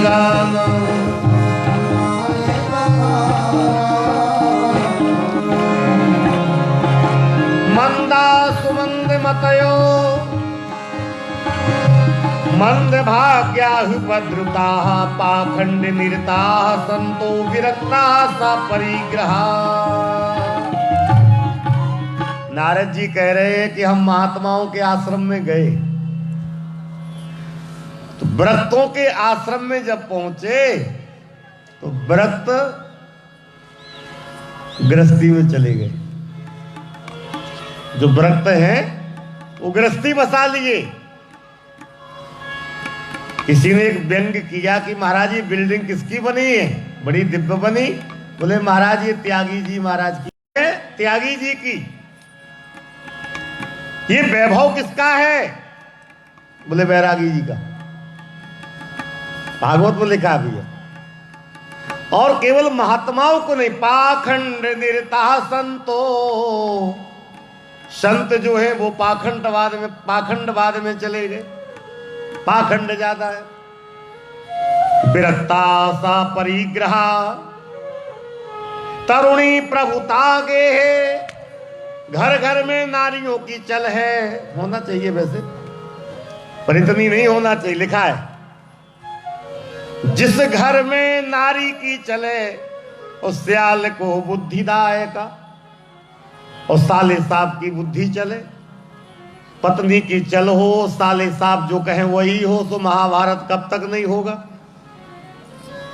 गाना। मंदा सुमंद मतयो मंद भाग्याहुपद्रुता पाखंड निरता संतो विरक्ता सा परिग्रहा। नारद जी कह रहे हैं कि हम महात्माओं के आश्रम में गए तो व्रतों के आश्रम में जब पहुंचे तो व्रत गृहस्थी में चले गए। जो व्रत हैं वो गृहस्थी बसा लिए। किसी ने एक व्यंग किया कि महाराज ये बिल्डिंग किसकी बनी है, बड़ी दिव्य बनी। बोले महाराज ये त्यागी जी महाराज की है, त्यागी जी की। ये वैभव किसका है, बोले बैरागी जी का। भागवत में लिखा भी है। और केवल महात्माओं को नहीं, पाखंड निरता संतो, संत जो है वो पाखंडवाद में चले गए। पाखंड ज्यादा है। विरक्ता सा परिग्रहा तरुणी प्रभुता गे है। घर घर में नारियों की चल है। होना चाहिए वैसे, पर इतनी नहीं होना चाहिए। लिखा है जिस घर में नारी की चले उस सियाल को बुद्धिदायका। और साले साहब की बुद्धि चले, पत्नी की चल हो, साले साहब जो कहें वही हो, तो महाभारत कब तक नहीं होगा।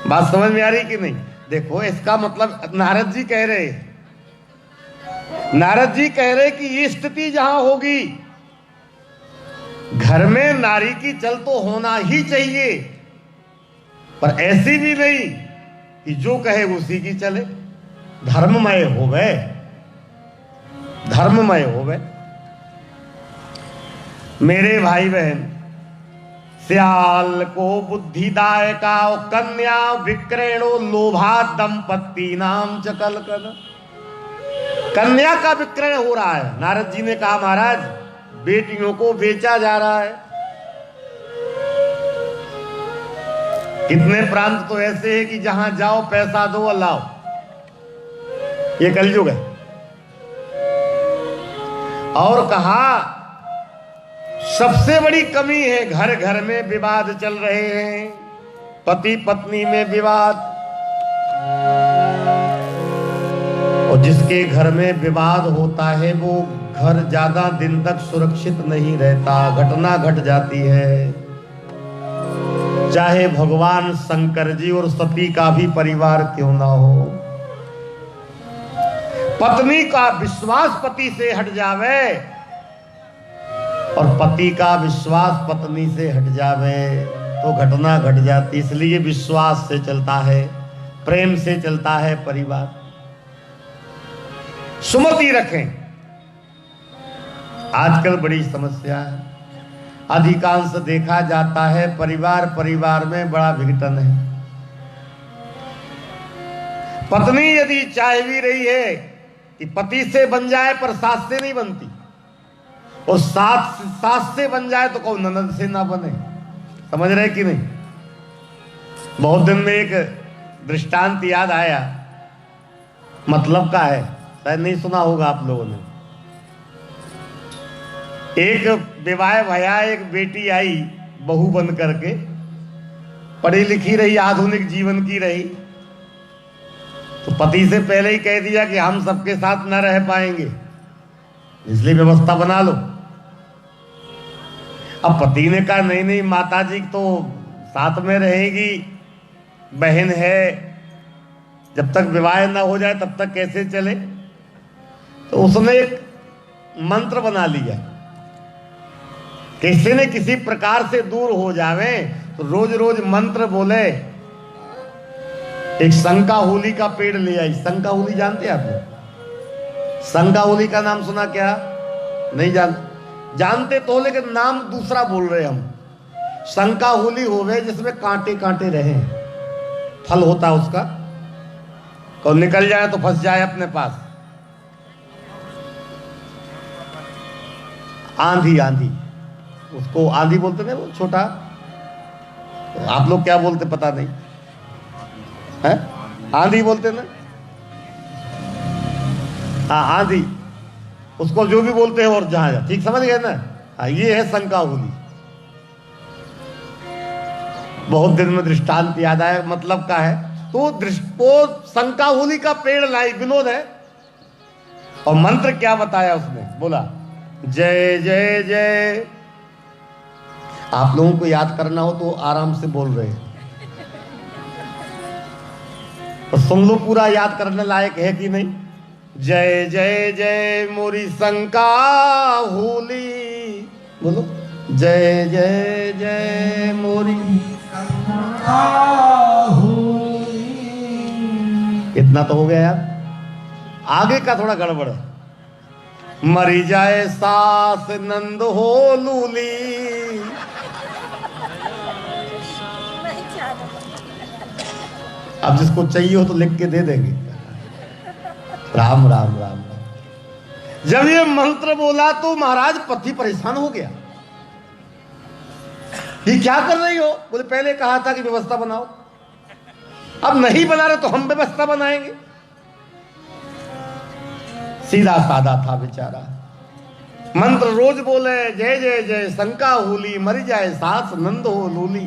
बात समझ में आ रही कि नहीं? देखो इसका मतलब नारद जी कह रहे कि ये स्थिति जहां होगी, घर में नारी की चल तो होना ही चाहिए, पर ऐसी भी नहीं कि जो कहे उसी की चले। धर्ममय होवे। मेरे भाई बहन, सियाल को बुद्धिदायका कन्या विक्रयणो लोभा दंपत्ति नाम चकल कर। कन्या का विक्रय हो रहा है। नारद जी ने कहा महाराज बेटियों को बेचा जा रहा है। कितने प्रांत तो ऐसे हैं कि जहां जाओ पैसा दो और लाओ। ये कलयुग है। और कहा सबसे बड़ी कमी है, घर घर में विवाद चल रहे हैं, पति पत्नी में विवाद। और जिसके घर में विवाद होता है वो घर ज्यादा दिन तक सुरक्षित नहीं रहता, घटना घट जाती है। चाहे भगवान शंकर जी और सती का भी परिवार क्यों ना हो, पत्नी का विश्वास पति से हट जावे और पति का विश्वास पत्नी से हट जावे तो घटना घट जाती। इसलिए विश्वास से चलता है, प्रेम से चलता है परिवार। सुमति रखें। आजकल बड़ी समस्या है। अधिकांश देखा जाता है परिवार में बड़ा विघटन है। पत्नी यदि चाह भी रही है कि पति से बन जाए पर सास से नहीं बनती, और सास से बन जाए तो कौन ननद से ना बने। समझ रहे कि नहीं? बहुत दिन में एक दृष्टांत याद आया, मतलब का है, शायद नहीं सुना होगा आप लोगों ने। एक विवाह भया, एक बेटी आई बहू बन करके, पढ़ी लिखी रही, आधुनिक जीवन की रही, तो पति से पहले ही कह दिया कि हम सबके साथ न रह पाएंगे, इसलिए व्यवस्था बना लो। अब पति ने कहा नहीं नहीं माता जी तो साथ में रहेगी, बहन है, जब तक विवाह ना हो जाए तब तक कैसे चले। तो उसने एक मंत्र बना लिया, किसी न किसी प्रकार से दूर हो जावे तो रोज रोज मंत्र बोले। एक शंकाहुली का पेड़ ले आई। शंकाहुली जानते हैं आप? शंकाहुली का नाम सुना क्या? नहीं जानते तो, लेकिन नाम दूसरा बोल रहे हम। शंकाहुली होवे जिसमें कांटे कांटे रहे, फल होता उसका, कौन निकल जाए तो फंस जाए अपने पास। आंधी उसको आंधी बोलते ना, वो छोटा तो आप लोग क्या बोलते पता नहीं है, आंधी बोलते ना। हाँ आंधी, उसको जो भी बोलते हैं और जहां जा, ठीक समझ गए ना। हाँ ये है शंकाहुली। बहुत दिन में दृष्टांत याद आया, मतलब का है। तो शंकाहुली का पेड़ लाई, विनोद है। और मंत्र क्या बताया उसने, बोला जय जय जय। आप लोगों को याद करना हो तो आराम से बोल रहे हैं, तो सुन लो, पूरा याद करने लायक है कि नहीं। जय जय जय मोरी शंकाहुली, बोलो जय जय जय मोरी शंकाहुली। इतना तो हो गया यार, आगे का थोड़ा गड़बड़ है। मरी जाए सास नंद हो लूली। अब जिसको चाहिए हो तो लिख के दे देंगे। राम राम राम राम। जब ये मंत्र बोला तो महाराज पति परेशान हो गया। ये क्या कर रही हो? बोले पहले कहा था कि व्यवस्था बनाओ, अब नहीं बना रहे तो हम व्यवस्था बनाएंगे। सीधा साधा था बेचारा। मंत्र रोज बोले जय जय जय शंकाहुली, मरी जाए सास नंद हो लूली।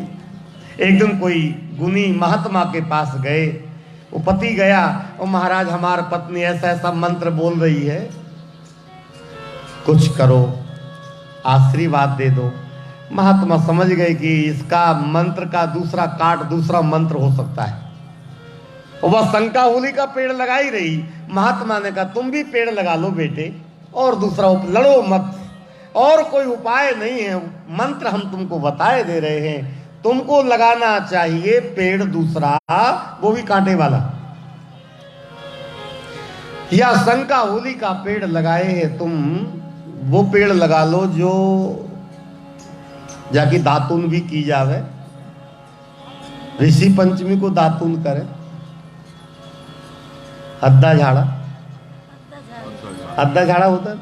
एक दिन कोई गुनी महात्मा के पास गए, वो पति गया और महाराज हमार पत्नी ऐसा ऐसा मंत्र बोल रही है, कुछ करो, आशीर्वाद दे दो। महात्मा समझ गए कि इसका मंत्र का दूसरा काट दूसरा मंत्र हो सकता है। और वह शंकाहुली का पेड़ लगा ही रही। महात्मा ने कहा तुम भी पेड़ लगा लो बेटे, और दूसरा लड़ो मत, और कोई उपाय नहीं है, मंत्र हम तुमको बताए दे रहे हैं, तुमको लगाना चाहिए पेड़ दूसरा, वो भी कांटे वाला। या शंकाहुली का पेड़ लगाए हैं तुम, वो पेड़ लगा लो जो जाके दातुन भी की जावे, ऋषि पंचमी को दातुन करे। अद्दा झाड़ा, अद्दा झाड़ा होता है।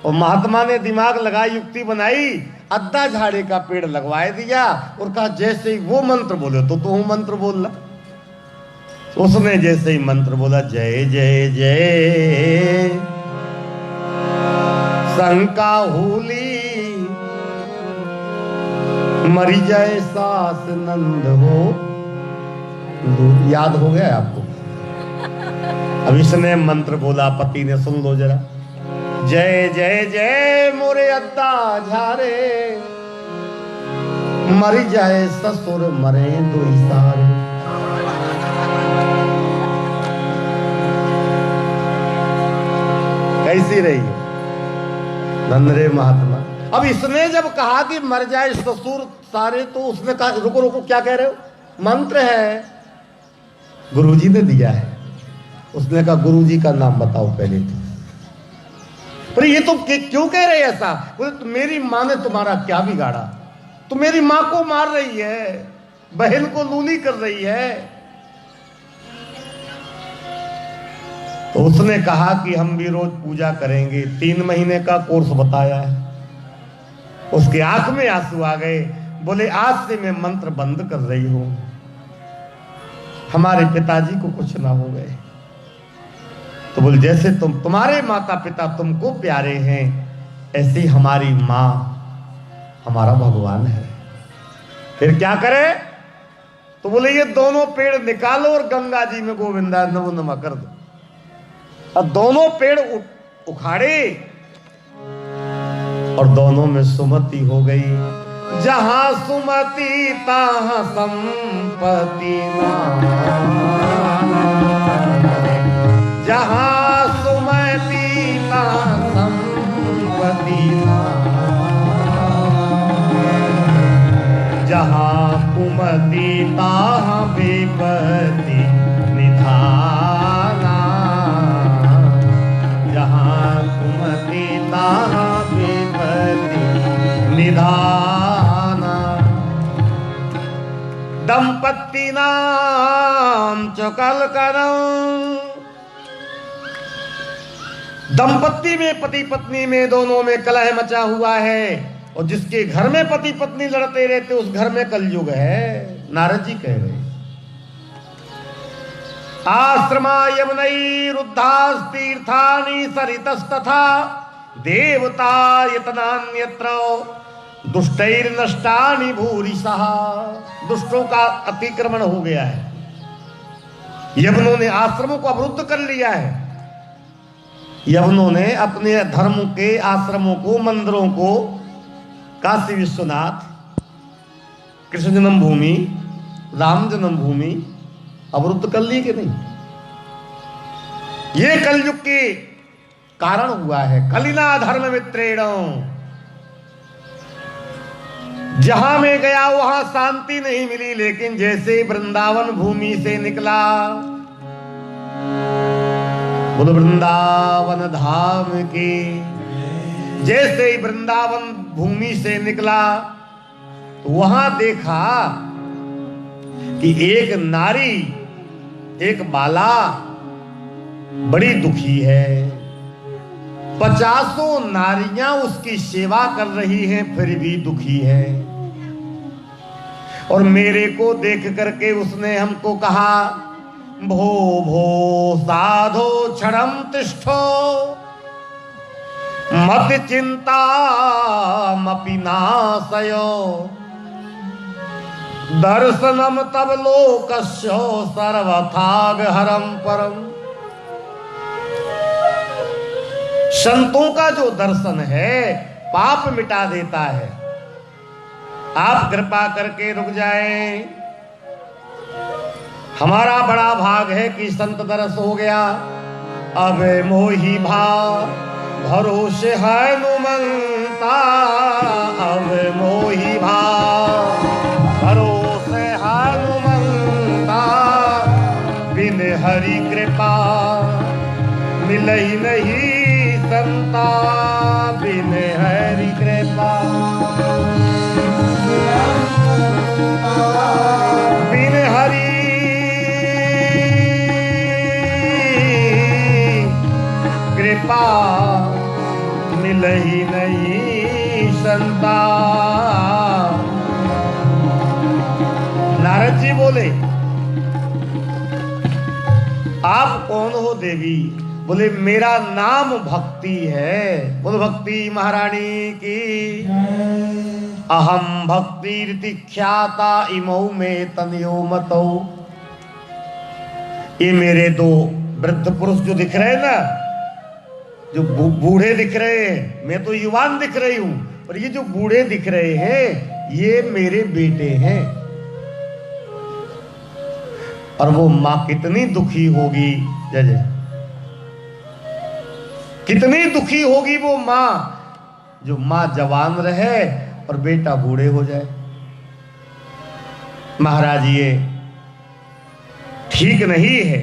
और महात्मा ने दिमाग लगाई, युक्ति बनाई, अद्दा झाड़े का पेड़ लगवाए दिया और कहा जैसे ही वो मंत्र बोले तो तू मंत्र बोलना। उसने जैसे ही मंत्र बोला जय जय जय शंकाहुली, मरी जाए सास नंद हो। याद हो गया आपको? अब इसने मंत्र बोला, पति ने सुन लो जरा, जय जय जय मोरे अद्दा झारे, मरी जाए ससुर मरे दो सारे। कैसी रही नंदरे महात्मा? अब इसने जब कहा कि मर जाए ससुर सारे, तो उसने कहा रुको रुको, क्या कह रहे हो? मंत्र है, गुरुजी ने दिया है। उसने कहा गुरुजी का नाम बताओ पहले तो। पर ये तुम क्यों कह रहे ऐसा? बोले तो मेरी माँ ने तुम्हारा क्या बिगाड़ा? तो मेरी माँ को मार रही है, बहन को लूली कर रही है। तो उसने कहा कि हम भी रोज पूजा करेंगे। 3 महीने का कोर्स बताया है। उसके आंख में आंसू आ गए। बोले आज से मैं मंत्र बंद कर रही हूं, हमारे पिताजी को कुछ ना हो गए। तो बोले जैसे तुम्हारे माता पिता तुमको प्यारे हैं, ऐसे ही हमारी माँ हमारा भगवान है। फिर क्या करे? तो बोले ये दोनों पेड़ निकालो और गंगा जी में गोविंदा नमो नमः कर दो। अब दोनों पेड़ उखाड़े और दोनों में सुमति हो गई। जहां सुमति तहां संपत्ति जहां सुमति तहां संपत्ति जहां कुमति तहां विपत्ति निधाना जहां कुमति तहां विपत्ति निधाना। दंपत्ति नाम चकल करम। दंपत्ति में पति पत्नी में दोनों में कलह मचा हुआ है। और जिसके घर में पति पत्नी लड़ते रहते उस घर में कलयुग है, नारद जी कह रहे। आश्रमा यमुनई रुद्धास तीर्थानि सरितस्तथा देवता यतनान्यत्र दुष्टैर नष्टानि भूरिशः। दुष्टों का अतिक्रमण हो गया है, यवनों ने आश्रमों को अवरुद्ध कर लिया है। यवनों ने अपने धर्म के आश्रमों को, मंदिरों को, काशी विश्वनाथ, कृष्ण जन्म भूमि, राम जन्म भूमि अवरुद्ध कर ली कि नहीं? ये कलयुग के कारण हुआ है। कलिना धर्म मित्रेण, जहां में गया वहां शांति नहीं मिली, लेकिन जैसे वृंदावन भूमि से निकला, बोलो वृंदावन धाम की, जैसे ही वृंदावन भूमि से निकला तो वहां देखा कि एक नारी, एक बाला बड़ी दुखी है। 50 नारियां उसकी सेवा कर रही हैं, फिर भी दुखी है। और मेरे को देख करके उसने हमको कहा, भो भो साधो क्षणम तिष्ठो मत चिंता मपि नाशयो दर्शनम तब लोकस्यो सर्वथाग हरम परम। संतों का जो दर्शन है पाप मिटा देता है। आप कृपा करके रुक जाएं। हमारा बड़ा भाग है कि संत दर्श हो गया। अब मोही भाव भरोसे हनुमंता, अब मोही भाव भरोसे हनुमंता, बिन हरि कृपा मिलई नहीं संता, बिन हरि कृपा बिन हरि कृपा मिलई नहीं संता। नारद जी बोले, आप कौन हो देवी? बोले मेरा नाम भक्ति है। बोलो भक्ति महारानी की। अहम भक्ति ख्याता इमौ में तनयो मतौ। ये मेरे दो वृद्ध पुरुष जो दिख रहे हैं ना, जो बूढ़े दिख रहे हैं, मैं तो युवान दिख रही हूं, और ये जो बूढ़े दिख रहे हैं ये मेरे बेटे हैं। और वो मां कितनी दुखी होगी, जय जय, कितनी दुखी होगी वो मां, जो मां जवान रहे और बेटा बूढ़े हो जाए। महाराज ये ठीक नहीं है।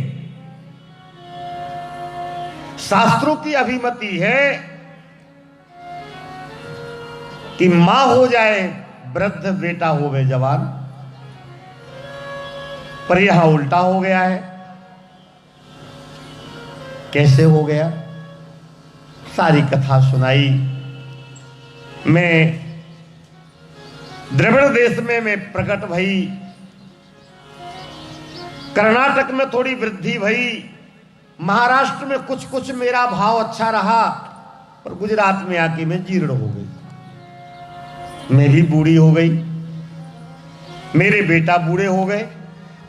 शास्त्रों की अभिमति है कि मां हो जाए वृद्ध, बेटा होवे जवान, पर यहां उल्टा हो गया है। कैसे हो गया? सारी कथा सुनाई। मैं द्रविड़ देश में मैं प्रकट भई, कर्नाटक में थोड़ी वृद्धि भई, महाराष्ट्र में कुछ कुछ मेरा भाव अच्छा रहा, और गुजरात में आके मैं जीर्ण हो गई। मैं भी बूढ़ी हो गई, मेरे बेटा बूढ़े हो गए,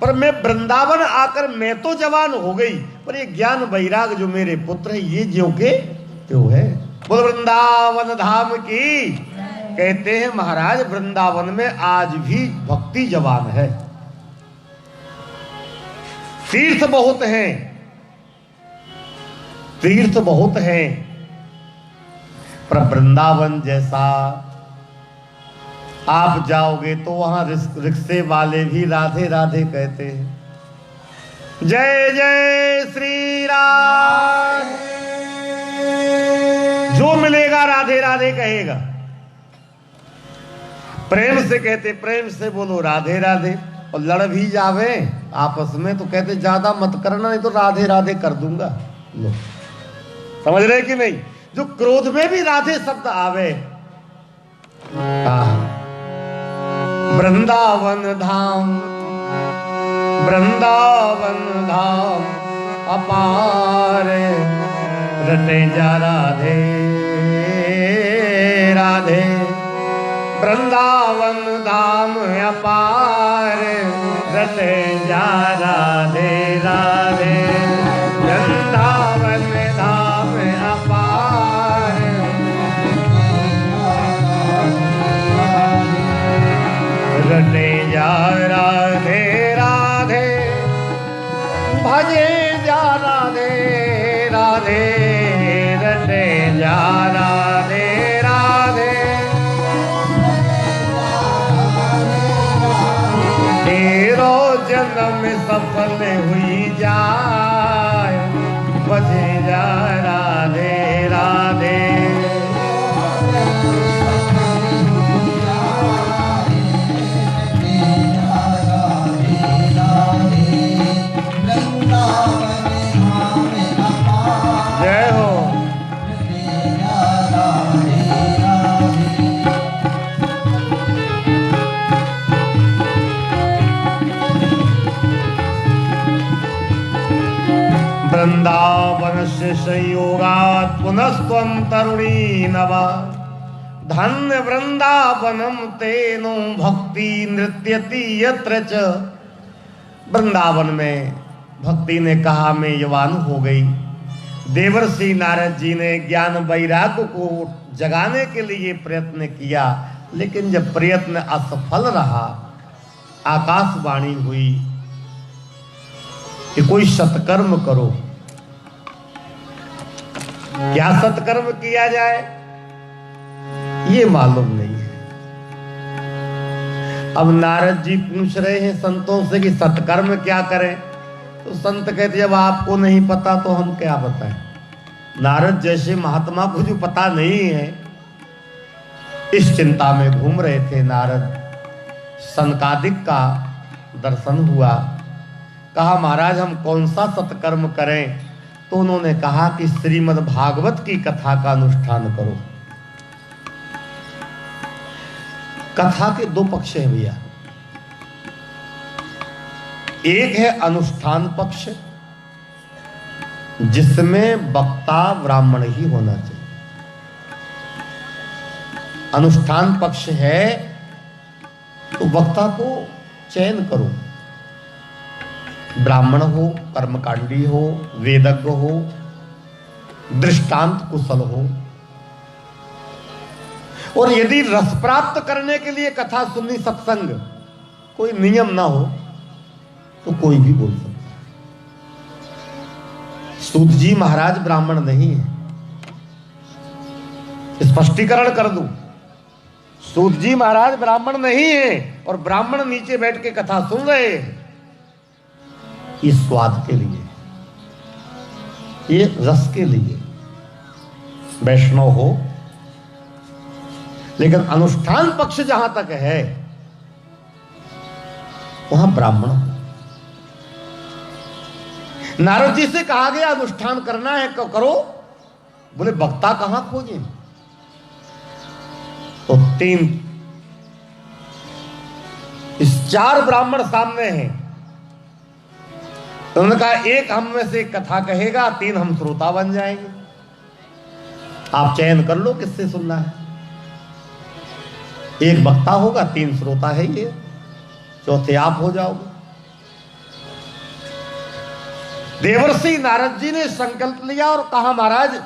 पर मैं वृंदावन आकर मैं तो जवान हो गई, पर ये ज्ञान वैराग जो मेरे पुत्र है ये ज्यों के त्यों है। बोल वृंदावन धाम की। कहते हैं महाराज वृंदावन में आज भी भक्ति जवान है। तीर्थ बहुत हैं, तीर्थ बहुत हैं, पर वृंदावन जैसा आप जाओगे तो वहां रिक्शे वाले भी राधे राधे कहते हैं। जय जय श्री राम। जो मिलेगा राधे राधे कहेगा। प्रेम से कहते, प्रेम से बोलो राधे राधे। और लड़ भी जावे आपस में तो कहते ज्यादा मत करना, नहीं तो राधे राधे कर दूंगा। लो, समझ रहे कि नहीं? जो क्रोध में भी राधे शब्द आवे वृंदावन धाम, वृंदावन धाम अपार, रटे जा राधे राधे। वृंदावन धाम अपार, रटे जा राधे राधे। वृंदावन धाम अपार, रटे जा राधे राधे। भजे जा राधे राधे, रटे जा राधे राधे। तेरो जन्म सफल हुई जाए, बजे जा राधे राधे। जय हो। वृंदावन से संयोगात् पुनस्त्वं तरुणी नवा। धन्य वृंदावनम तेनो भक्ति नृत्यति यत्र च। वृंदावन में भक्ति ने कहा मैं यवान हो गई। देवर्षि नारद जी ने ज्ञान वैराग्य को जगाने के लिए प्रयत्न किया, लेकिन जब प्रयत्न असफल रहा, आकाशवाणी हुई कि कोई सत्कर्म करो। क्या सत्कर्म किया जाए ये मालूम नहीं है। अब नारद जी पूछ रहे हैं संतों से कि सत्कर्म क्या करें, तो संत कहते जब आपको नहीं पता तो हम क्या बताएं। नारद जैसे महात्मा को जो पता नहीं है, इस चिंता में घूम रहे थे नारद। सनकादिक का दर्शन हुआ। कहा महाराज हम कौन सा सत्कर्म करें, तो उन्होंने कहा कि श्रीमद् भागवत की कथा का अनुष्ठान करो। कथा के दो पक्ष हैं भैया। एक है अनुष्ठान पक्ष, जिसमें वक्ता ब्राह्मण ही होना चाहिए। अनुष्ठान पक्ष है तो वक्ता को चयन करो, ब्राह्मण हो, कर्मकांडी हो, वेदज्ञ हो, दृष्टांत कुशल हो। और यदि रस प्राप्त करने के लिए कथा सुननी, सत्संग, कोई नियम ना हो तो कोई भी बोल सकता है। सूत जी महाराज ब्राह्मण नहीं है, स्पष्टीकरण कर दूं। सूत जी महाराज ब्राह्मण नहीं है और ब्राह्मण नीचे बैठ के कथा सुन रहे हैं। इस स्वाद के लिए, ये रस के लिए वैष्णव हो। लेकिन अनुष्ठान पक्ष जहां तक है वहां ब्राह्मण हो। नारद जी से कहा गया अनुष्ठान करना है तो करो। बोले वक्ता कहां खोजे, तो चार ब्राह्मण सामने हैं। तो उन्होंने कहा एक हम में से कथा कहेगा, 3 हम श्रोता बन जाएंगे। आप चयन कर लो किससे सुनना है। एक वक्ता होगा, 3 श्रोता है ये, चौथे आप हो जाओगे। देवर्षि नारद जी ने संकल्प लिया और कहा महाराज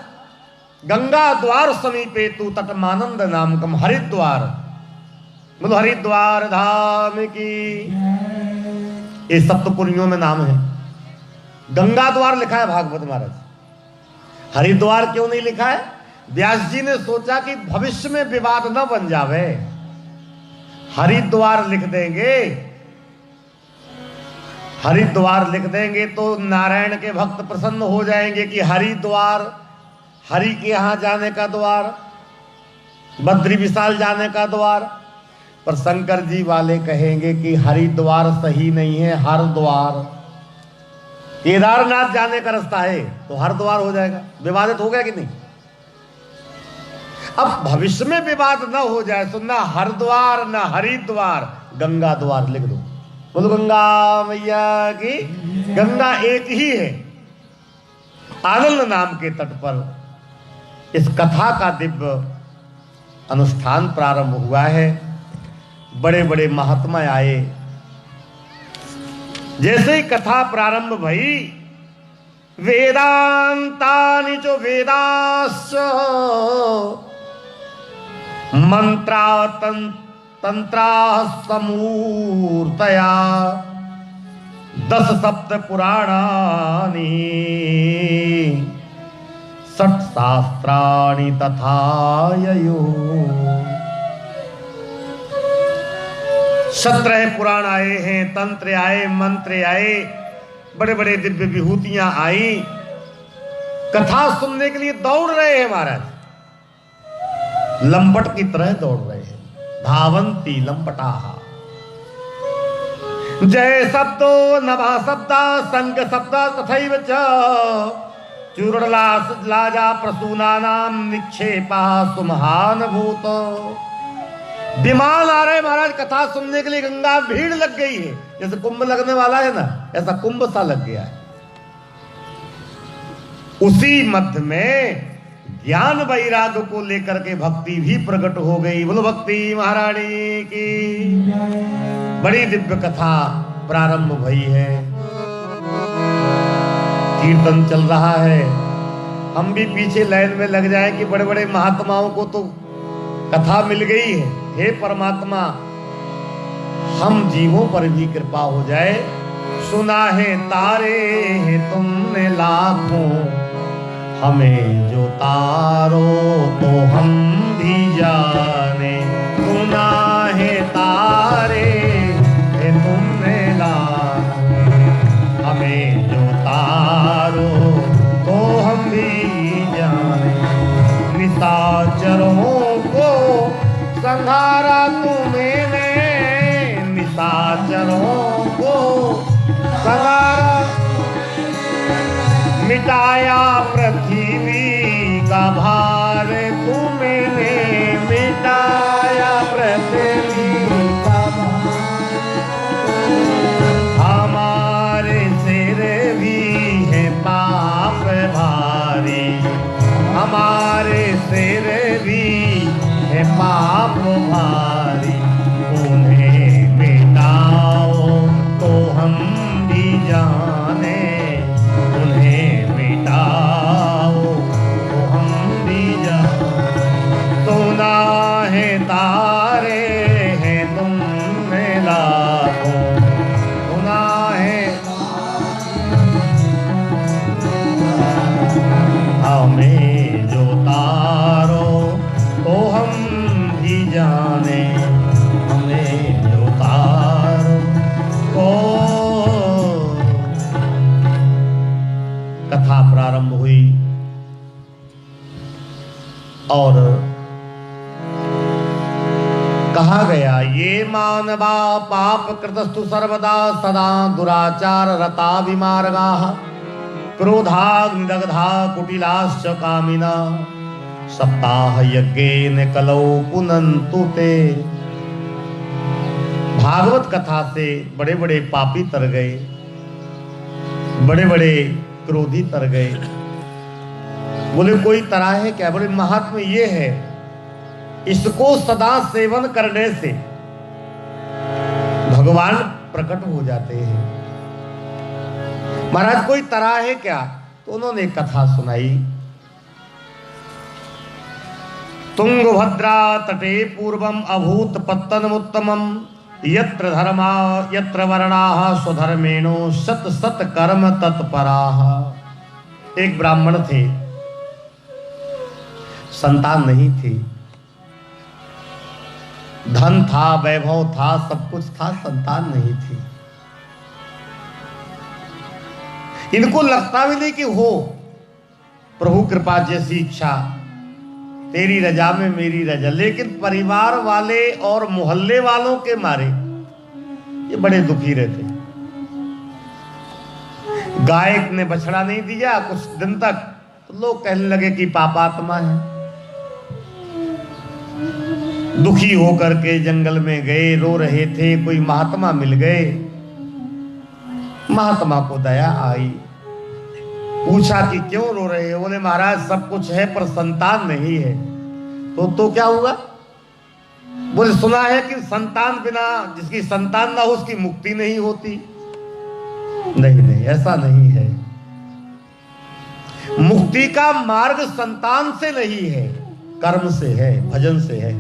गंगा द्वार समीपे तू तटमानंद नामकम। हरिद्वार, बोलो हरिद्वार धाम की। ये सप्तपुरियों में नाम है। गंगा द्वार लिखा है भागवत महाराज, हरिद्वार क्यों नहीं लिखा है? व्यास जी ने सोचा कि भविष्य में विवाद न बन जावे, हरिद्वार लिख देंगे। हरिद्वार लिख देंगे तो नारायण के भक्त प्रसन्न हो जाएंगे कि हरिद्वार, हरि के यहां जाने का द्वार, बद्री विशाल जाने का द्वार। पर शंकर जी वाले कहेंगे कि हरिद्वार सही नहीं है, हरद्वार। केदारनाथ जाने का रास्ता है तो हरद्वार हो जाएगा। विवादित हो गया कि नहीं? अब भविष्य में विवाद न हो जाए तो ना हरिद्वार ना हरिद्वार, गंगा द्वार लिख दो। बोलो गंगा मैया की। गंगा एक ही है। आनंद नाम के तट पर इस कथा का दिव्य अनुष्ठान प्रारंभ हुआ है। बड़े बड़े महात्मा आए। जैसे ही कथा प्रारंभ भई, वेदांतानि च वेदाश्च मंत्रा तंत्रा समूर्तया 10 सप्त पुराणानि 60 शास्त्राणि तथा ययो। 17 पुराण आए हैं, तंत्र आए, मंत्र आए, बड़े बड़े दिव्य विभूतियां आई। कथा सुनने के लिए दौड़ रहे हैं महाराज, लंपट की तरह दौड़ रहे हैं। धावंती लंपटाहा। जय शब्दो नभा शब्दा संग शब्दा तथैव च चूर्णलाजा प्रसूनानाम निक्षेपा सुमहान भूत। विमान आ रहे महाराज कथा सुनने के लिए। गंगा भीड़ लग गई है, जैसे कुंभ लगने वाला है ना, ऐसा कुंभ सा लग गया है। उसी मध्य में ज्ञान वैराग्य को लेकर के भक्ति भी प्रकट हो गई। बोलो भक्ति महारानी की। बड़ी दिव्य कथा प्रारंभ भई है। कीर्तन चल रहा है। हम भी पीछे लाइन में लग जाए कि बड़े बड़े महात्माओं को तो कथा मिल गई है। हे परमात्मा, हम जीवों पर भी कृपा हो जाए। सुना है तारे हैं तुमने लाखों, हमें जो तारो तो हम भी जाने। सुना है तारे हैं तुमने लाखों, हमें जो तारो तो हम भी जाने। निशाचरों को संहारा तुमने, निशाचरों को संहारा। मिटाया पृथ्वी का भार तुमने, मिटाया पृथ्वी का भार। हमारे सिर भी है पाप भारी, हमारे सिर भी है पाप भारी। उन्हें मिटाओ तो हम भी जाने, उन्हें मिटाओ तो हम भी जाने। सुना है तारे हैं तुमने लाखों, सुना है हमें जो तारो तो हम भी जाने, हमें जो तारो तो। कथा प्रारंभ हुई और कहा गया, ये मानवा पाप कृतस्तु सर्वदा सदा दुराचार रता विमार्गाः क्रोधाग्निदग्धा कुटिलाश्च कामिना सप्ताह यज्ञेन कलौ पुनन्तु ते। भागवत कथा से बड़े बड़े पापी तर गए, बड़े बड़े क्रोधी तर गए। बोले कोई तरा है क्या? बोले महात्मा ये है, इसको सदा सेवन करने से भगवान प्रकट हो जाते हैं। महाराज कोई तरा है क्या? तो उन्होंने कथा सुनाई। तुंगभद्रा तटे पूर्वम अभूत पत्तनमुत्तमम यत्र धर्मा यत्र वर्णाः स्वधर्मेणो सत सत कर्म तत्पराः। एक ब्राह्मण थे, संतान नहीं थी, धन था, वैभव था, सब कुछ था, संतान नहीं थी। इनको लगता भी नहीं कि हो प्रभु कृपा जैसी इच्छा, तेरी रजा में मेरी रजा। लेकिन परिवार वाले और मोहल्ले वालों के मारे ये बड़े दुखी रहते। गाय ने बछड़ा नहीं दिया कुछ दिन तक, तो लोग कहने लगे कि पापात्मा है। दुखी होकर के जंगल में गए, रो रहे थे, कोई महात्मा मिल गए। महात्मा को दया आई, पूछा कि क्यों रो रहे हो? बोले महाराज सब कुछ है पर संतान नहीं है। तो क्या हुआ? बोले सुना है कि संतान बिना, जिसकी संतान ना हो उसकी मुक्ति नहीं होती। नहीं नहीं, ऐसा नहीं है। मुक्ति का मार्ग संतान से नहीं है, कर्म से है, भजन से है।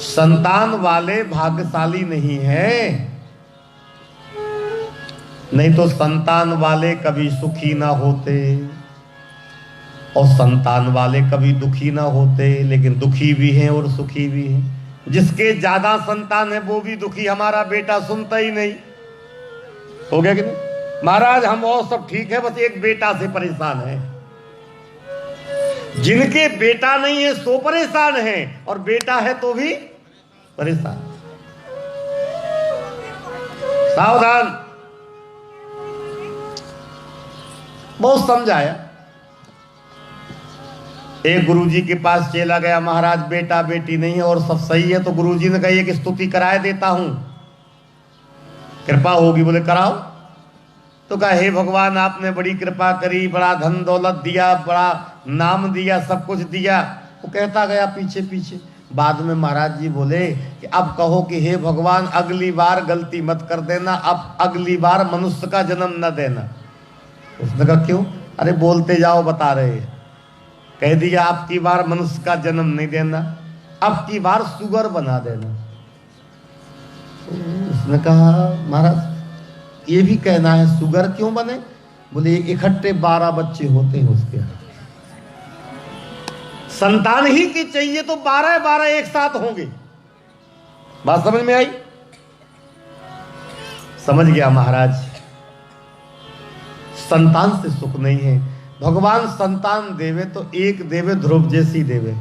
संतान वाले भाग्यशाली नहीं है, नहीं तो संतान वाले कभी सुखी ना होते और संतान वाले कभी दुखी ना होते। लेकिन दुखी भी हैं और सुखी भी हैं। जिसके ज्यादा संतान है वो भी दुखी, हमारा बेटा सुनता ही नहीं। हो गया कि नहीं? महाराज हम और सब ठीक है, बस एक बेटा से परेशान है। जिनके बेटा नहीं है सो परेशान है, और बेटा है तो भी परेशान। सावधान। बहुत समझाया। एक गुरुजी के पास चला गया, महाराज बेटा बेटी नहीं है और सब सही है। तो गुरुजी ने कहा एक स्तुति कराए देता हूं, कृपा होगी। बोले कराओ। तो कहा हे भगवान आपने बड़ी कृपा करी, बड़ा धन दौलत दिया, बड़ा नाम दिया, सब कुछ दिया। वो कहता गया पीछे पीछे। बाद में महाराज जी बोले कि अब कहो कि हे भगवान अगली बार गलती मत कर देना, अब अगली बार मनुष्य का जन्म न देना। उसने कहा क्यों? अरे बोलते जाओ, बता रहे। कह दिया आपकी बार मनुष्य का जन्म नहीं देना, अब की बार सुगर बना देना। उसने कहा महाराज ये भी कहना है सुगर क्यों बने? बोले इकट्ठे 12 बच्चे होते हैं उसके यहाँ, संतान ही की चाहिए तो 12 एक साथ होंगे। बात समझ में आई? समझ गया महाराज। संतान से सुख नहीं है। भगवान संतान देवे तो एक देवे, ध्रुव जैसी देवे।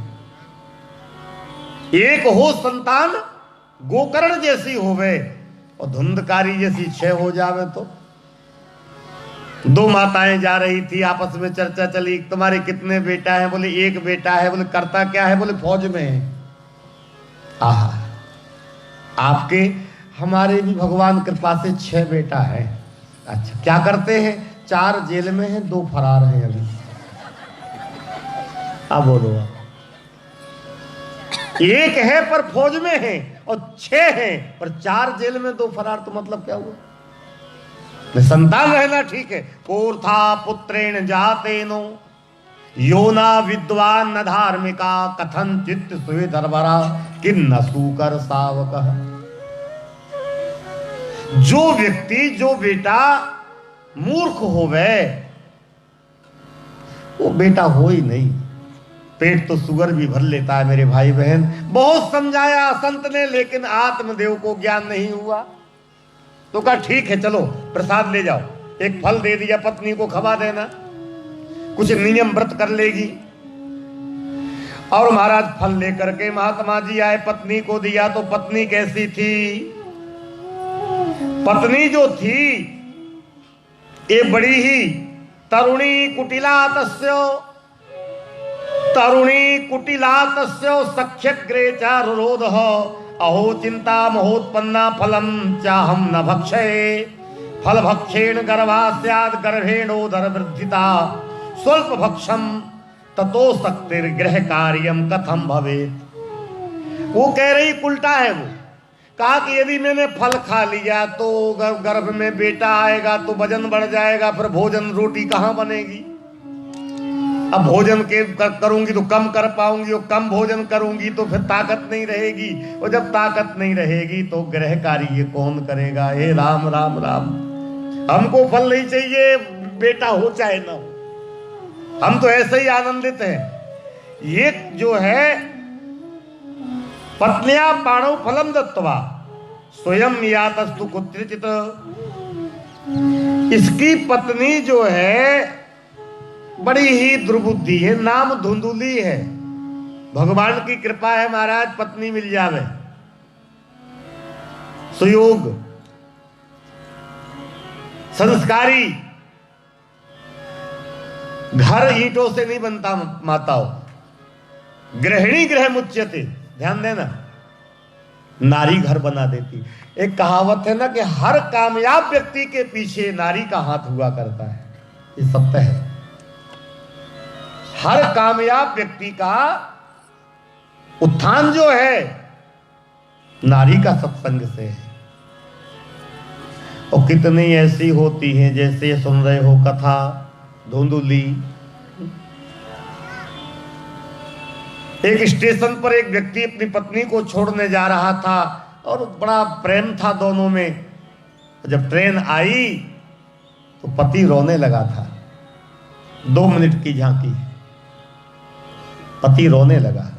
एक हो संतान गोकर्ण जैसी होवे, और धुंधकारी जैसी 6 हो जावे। तो 2 माताएं जा रही थी, आपस में चर्चा चली, तुम्हारे कितने बेटा हैं? बोले एक बेटा है। बोले करता क्या है? बोले फौज में है। आहा, आपके हमारे भी भगवान कृपा से 6 बेटा है। अच्छा क्या करते हैं? 4 जेल में हैं, 2 फरार हैं अभी। अब बोलो, एक है पर फौज में है, और 6 हैं पर 4 जेल में, 2 फरार। तो मतलब क्या हुआ? संतान रहना ठीक है। कोर्था पुत्रेण जातेनो योना विद्वान न धार्मिका कथन चित्त सुए धर्मरा किन्न सूकर सावक। जो व्यक्ति, जो बेटा मूर्ख होवे वो बेटा हो ही नहीं। पेट तो सुगर भी भर लेता है मेरे भाई बहन। बहुत समझाया संत ने, लेकिन आत्मदेव को ज्ञान नहीं हुआ। तो कहा ठीक है चलो प्रसाद ले जाओ। एक फल दे दिया, पत्नी को खवा देना, कुछ नियम व्रत कर लेगी। और महाराज फल लेकर के महात्मा जी आए, पत्नी को दिया। तो पत्नी कैसी थी? पत्नी जो थी ये बड़ी ही तरुणी कुटिला तस्यो, तरुणी कुटिला तस्यो सख्यग्रे चारुरोध अहो चिंता महोत्पन्ना फलम चाहम न भक्षये फल भक्षेण गर्भा स्याद गर्भेणोदर वृद्धिता स्वल्प भक्षम ततो शक्तिर्गृह कार्यम कथम भवेत्। वो कह रही उल्टा है। वो कहा कि यदि मैंने फल खा लिया तो गर्भ में बेटा आएगा तो वजन बढ़ जाएगा, फिर भोजन रोटी कहां बनेगी? अब भोजन के करूंगी तो कम कर पाऊंगी, और कम भोजन करूंगी तो फिर ताकत नहीं रहेगी, और जब ताकत नहीं रहेगी तो गृह कार्य कौन करेगा? हे राम राम राम। हमको फल नहीं चाहिए, बेटा हो चाहे ना हो, हम तो ऐसे ही आनंदित हैं। ये जो है पत्निया पाणौ फलम दत्तवा स्वयं यातस्तु कुत्रचित। इसकी पत्नी जो है बड़ी ही दुर्बुद्धि है, नाम धुंधुली है। भगवान की कृपा है महाराज, पत्नी मिल जावे, सुयोग, संस्कारी। घर ईंटों से नहीं बनता माताओं, गृहिणी गृह मुच्यते, ध्यान देना, नारी घर बना देती। एक कहावत है ना कि हर कामयाब व्यक्ति के पीछे नारी का हाथ हुआ करता है, ये सत्य है। हर कामयाब व्यक्ति का उत्थान जो है नारी का सत्संग से है। और कितनी ऐसी होती हैं, जैसे सुन रहे हो कथा धुंधुली। एक स्टेशन पर एक व्यक्ति अपनी पत्नी को छोड़ने जा रहा था और बड़ा प्रेम था दोनों में। जब ट्रेन आई तो पति रोने लगा था। 2 मिनट की झांकी, पति रोने लगा।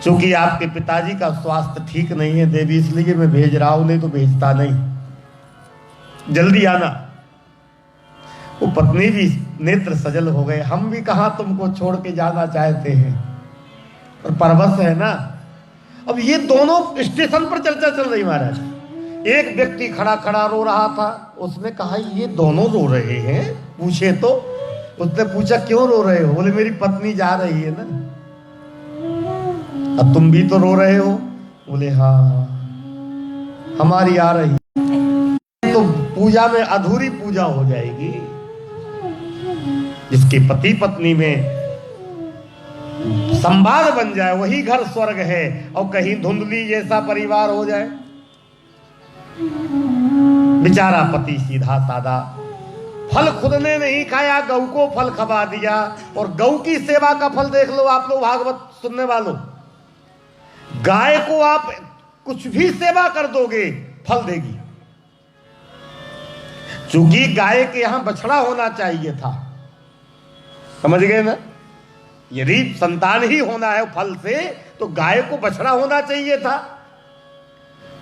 क्योंकि आपके पिताजी का स्वास्थ्य ठीक नहीं है देवी, इसलिए मैं भेज रहा हूं, नहीं तो भेजता नहीं, जल्दी आना। वो पत्नी भी नेत्र सजल हो गए। हम भी कहां तुमको छोड़ के जाना चाहते हैं, और परवश है ना। अब ये दोनों स्टेशन पर चर्चा चल रही महाराज। एक व्यक्ति खड़ा खड़ा रो रहा था। उसने कहा ये दोनों रो रहे हैं, पूछे तो। उसने पूछा क्यों रो रहे हो? बोले मेरी पत्नी जा रही है ना। अब तुम भी तो रो रहे हो? बोले हाँ हमारी आ रही, तो पूजा में अधूरी पूजा हो जाएगी। जिसके पति पत्नी में संवाद बन जाए वही घर स्वर्ग है। और कहीं धुंधली जैसा परिवार हो जाए, बेचारा पति सीधा साधा, फल खुद ने नहीं खाया, गौ को फल खवा दिया। और गौ की सेवा का फल देख लो आप लोग भागवत सुनने वालों। गाय को आप कुछ भी सेवा कर दोगे फल देगी। चूंकि गाय के यहां बछड़ा होना चाहिए था, समझ गए ना। यदि संतान ही होना है फल से तो गाय को बछड़ा होना चाहिए था।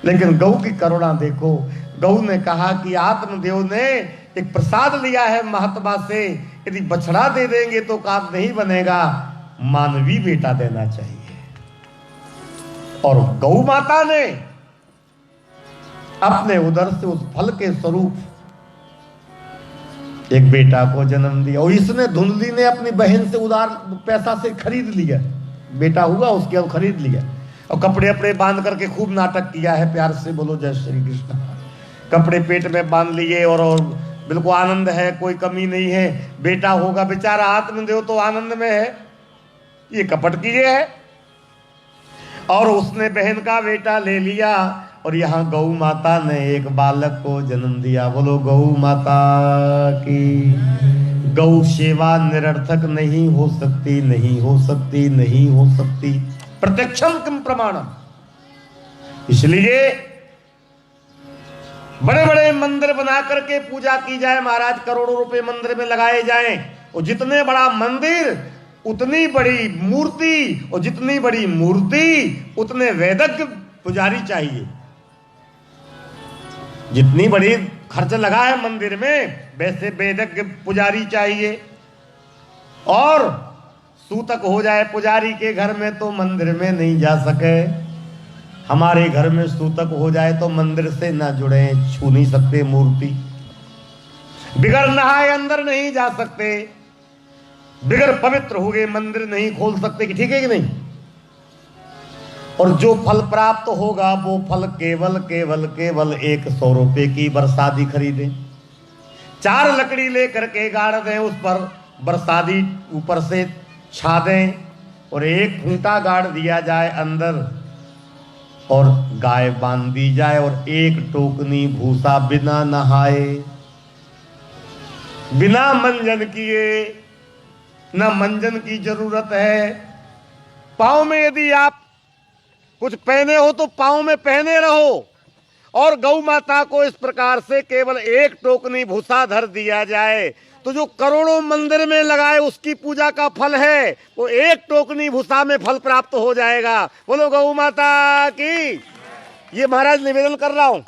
लेकिन गौ की करुणा देखो। गौ ने कहा कि आत्मदेव ने एक प्रसाद लिया है महात्मा से, यदि बछड़ा दे देंगे तो काम नहीं बनेगा, मानवी बेटा देना चाहिए। और गौ माता ने अपने उदर से उस फल के स्वरूप एक बेटा को जन्म दिया। और इसने धुंधली ने अपनी बहन से उधार पैसा से खरीद लिया, बेटा हुआ उसके, अब खरीद लिया। और कपड़े अपने बांध करके खूब नाटक किया है, प्यार से बोलो जय श्री कृष्ण। कपड़े पेट में बांध लिए और बिल्कुल आनंद है, कोई कमी नहीं है। बेटा होगा, बेचारा आत्मदेव तो आनंद में है, ये कपट किए है। और उसने बहन का बेटा ले लिया और यहाँ गौ माता ने एक बालक को जन्म दिया। बोलो गौ माता की। गौ सेवा निरर्थक नहीं हो सकती, नहीं हो सकती, नहीं हो सकती। प्रत्यक्षम किम प्रमाणम। इसलिए बड़े बड़े मंदिर बना करके पूजा की जाए महाराज, करोड़ों रुपए मंदिर में लगाए जाएं। और जितने बड़ा मंदिर उतनी बड़ी मूर्ति, और जितनी बड़ी मूर्ति उतने वेदज्ञ पुजारी चाहिए। जितनी बड़ी खर्च लगा है मंदिर में, वैसे वेदज्ञ पुजारी चाहिए। और सूतक हो जाए पुजारी के घर में तो मंदिर में नहीं जा सके। हमारे घर में सूतक हो जाए तो मंदिर से ना जुड़े, छू नहीं सकते मूर्ति। बिगर नहाए अंदर नहीं जा सकते, बिगर पवित्र हो गए मंदिर नहीं खोल सकते, कि ठीक है कि नहीं। और जो फल प्राप्त होगा वो फल केवल केवल केवल 100 रुपए की बरसाती खरीदें, 4 लकड़ी लेकर के गाड़ दें, उस पर बरसाती ऊपर से छा दें, और 1 खूंटा गाड़ दिया जाए अंदर, और गाय बांध दी जाए, और 1 टोकनी भूसा बिना नहाए, बिना मंजन किए, न मंजन की जरूरत है। पांव में यदि आप कुछ पहने हो तो पांव में पहने रहो। और गौ माता को इस प्रकार से केवल 1 टोकनी भूसा धर दिया जाए तो जो करोड़ों मंदिर में लगाए उसकी पूजा का फल है वो 1 टोकनी भूसा में फल प्राप्त हो जाएगा। बोलो गौ माता की। ये महाराज निवेदन कर रहा हूं।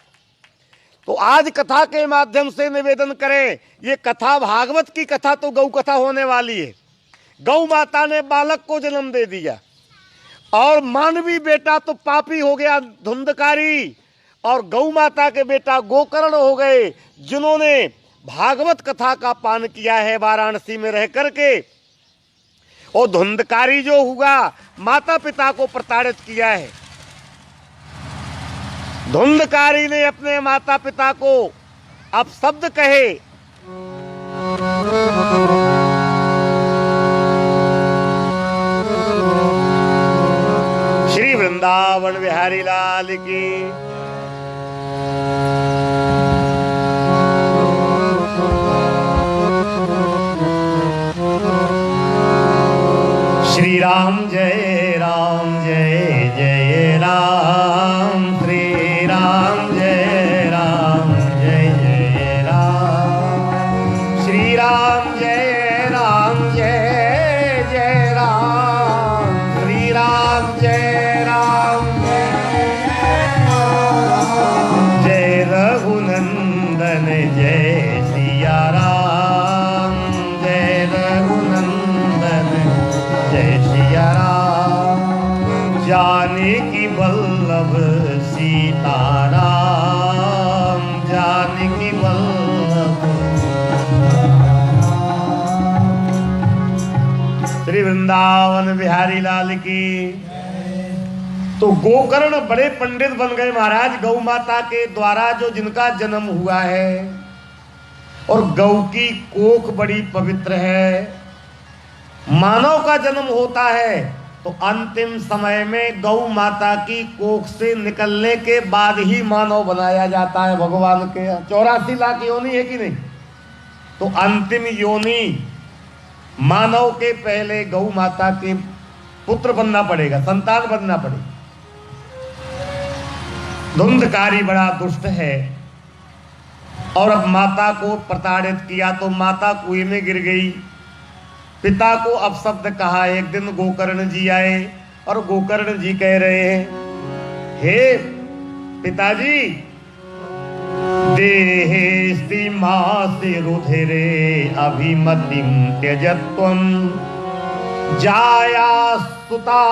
तो आज कथा के माध्यम से निवेदन करें। ये कथा भागवत की कथा तो गौ कथा होने वाली है। गौ माता ने बालक को जन्म दे दिया और मानवी बेटा तो पापी हो गया, धुंधकारी, और गौ माता के बेटा गोकर्ण हो गए, जिन्होंने भागवत कथा का पान किया है वाराणसी में रह करके। और धुंधकारी जो हुआ माता पिता को प्रताड़ित किया है। धुंधकारी ने अपने माता पिता को अपशब्द कहे, श्री वृंदावन बिहारी लाल की। श्री राम जय जय राम, श्री राम जय जय राम, श्री राम जय जय राम, श्री राम जय जय रघुनंदन जय सिया राम, जय रघुनंदन जय सिया राम, जानकी वल्लभ सीताराम, जानकी वल्लभ। श्री वृंदावन बिहारी लाल की। तो गोकर्ण बड़े पंडित बन गए महाराज। गौ माता के द्वारा जो जिनका जन्म हुआ है, और गौ की कोख बड़ी पवित्र है। मानव का जन्म होता है तो अंतिम समय में गौ माता की कोख से निकलने के बाद ही मानव बनाया जाता है। भगवान के 84 लाख योनि है कि नहीं? तो अंतिम योनि मानव के पहले गौ माता के पुत्र बनना पड़ेगा, संतान बनना पड़ेगा। धुंधकारी बड़ा दुष्ट है और अब माता को प्रताड़ित किया तो माता कुएं में गिर गई। पिता को अपशब्द कहा। एक दिन गोकर्ण जी आए और गोकर्ण जी कह रहे हैं, हे पिताजी, देहेस्ति मासे रुधिरे अभिमतिं त्यजत्वं, जाया सुता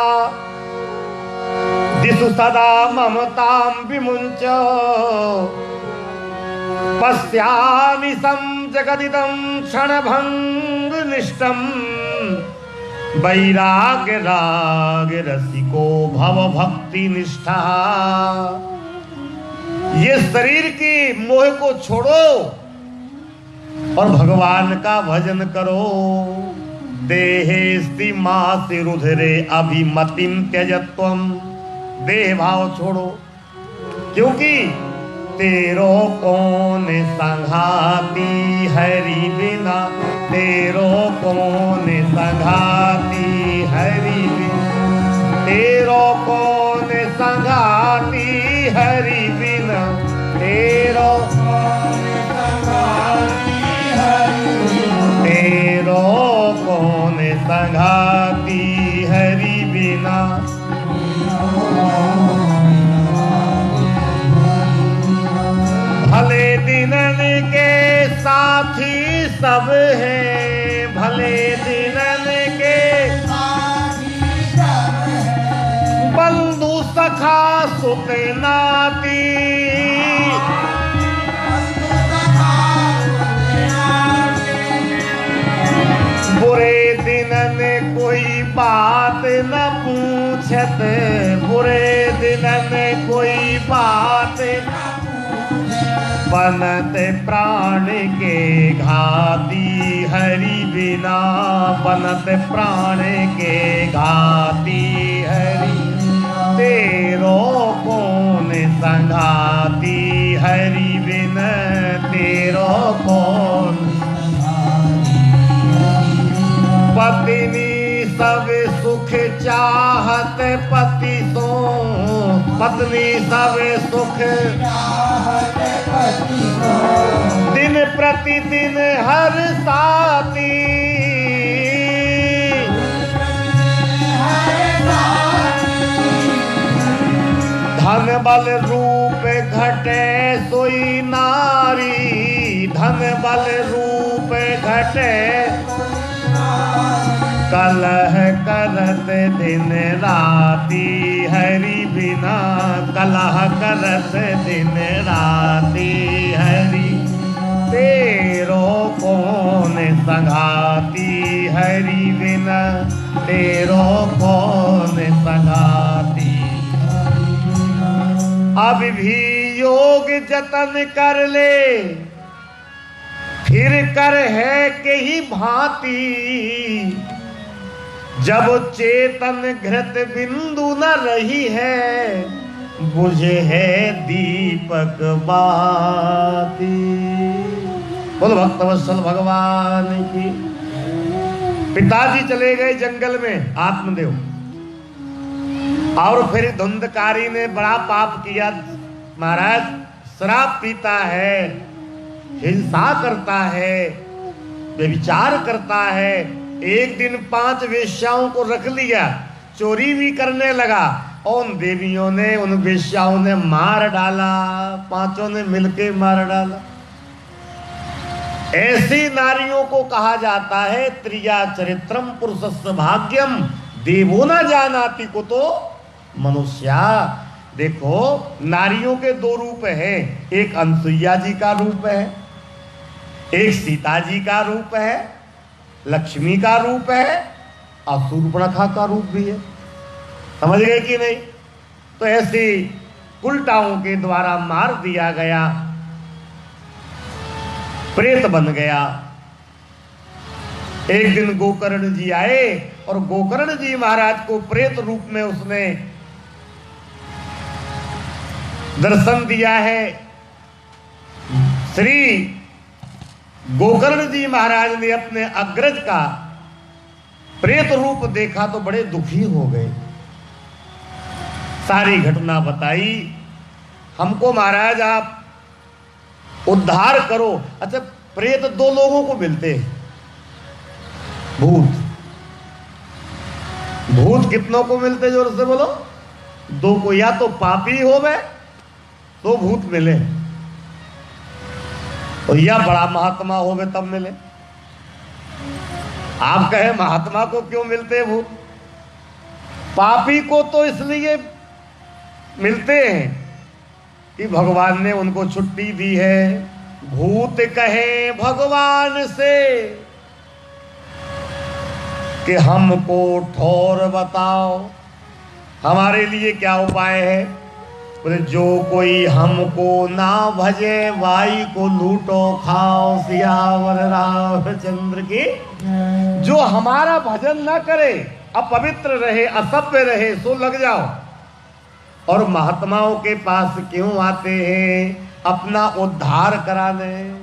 दिशु सदा ममतां विमुञ्च, पश्यामि सं जगदिदं क्षणभंग निष्ठं, वैराग्य राग रसिको भव भक्ति निष्ठा। ये शरीर की मोह को छोड़ो और भगवान का भजन करो। देहेस्ति मासे रुधिरे अभिमतिं त्यजत्वं, देह भाव छोड़ो, क्योंकि तेरो कौन संघाती हरि बिना, तेरो कौन संघाती हरि बिना, तेरो कौन संघाती हरि बिना, तेरो कौन संघाती हरि बिना, तेरो कौन संघाती हरि बिना। भले दिनन के साथी सब हैं, भले दिनन के साथी सब हैं, बंधु सखा सुत नाती, बुरे दिनन कोई बात न पूछत, बुरे दिनन कोई बात न, बनत प्राण के घाती हरि बिना, बनत प्राण के घाती हरि, तेरो कौन संघाती हरि बिन, तेरो कौन। पत्नी सब सुख चाहत पति सो, पत्नी सब सुख चाहत पति सो, दिन प्रतिदिन हर साथी, धन बल रूप घटे सोई नारी, धन बल रूप घटे, कलह करत दिन राती हरि बिना, कलह करत दिन राती हरि, तेरो कौन संघाती हरि बिना, तेरो कौन संगाती। अब भी योग जतन कर ले, फिर कर है के ही भांति। जब चेतन घृत बिंदु न रही है, बुझे है दीपक बाती। बोल भक्तवत्सल भगवान की। पिताजी चले गए जंगल में आत्मदेव, और फिर धुंधकारी ने बड़ा पाप किया महाराज। शराब पीता है, हिंसा करता है, व्यभिचार करता है। एक दिन 5 वेश्याओं को रख लिया, चोरी भी करने लगा, और उन देवियों ने, उन वेश्याओं ने मार डाला, 5 ने मिलके मार डाला। ऐसी नारियों को कहा जाता है त्रिया चरित्रम पुरुषस्य भाग्यम देवो न जानाति को तो मनुष्या। देखो नारियों के 2 रूप हैं, एक अनसुईया जी का रूप है, एक सीता जी का रूप है, लक्ष्मी का रूप है, और शूर्पणखा का रूप भी है। समझ गए कि नहीं? तो ऐसे उल्टाओं के द्वारा मार दिया गया, प्रेत बन गया। एक दिन गोकर्ण जी आए, और गोकर्ण जी महाराज को प्रेत रूप में उसने दर्शन दिया है। श्री गोकर्ण जी महाराज ने अपने अग्रज का प्रेत रूप देखा तो बड़े दुखी हो गए। सारी घटना बताई। हमको महाराज आप उद्धार करो। अच्छा, प्रेत 2 लोगों को मिलते हैं, भूत। भूत कितनों को मिलते, जोर से बोलो? 2 को। या तो पापी हो गए तो भूत मिले, और या बड़ा महात्मा हो गए तब मिले। आप कहे महात्मा को क्यों मिलते हैं भूत? पापी को तो इसलिए मिलते हैं कि भगवान ने उनको छुट्टी दी है। भूत कहे भगवान से कि हमको ठौर बताओ, हमारे लिए क्या उपाय है? बोले जो कोई हमको ना भजे, वाई को लूटो खाओ, सियावर रामचंद्र की। जो हमारा भजन ना करे, अपवित्र रहे, असभ्य रहे, सो लग जाओ। और महात्माओं के पास क्यों आते हैं? अपना उद्धार कराने।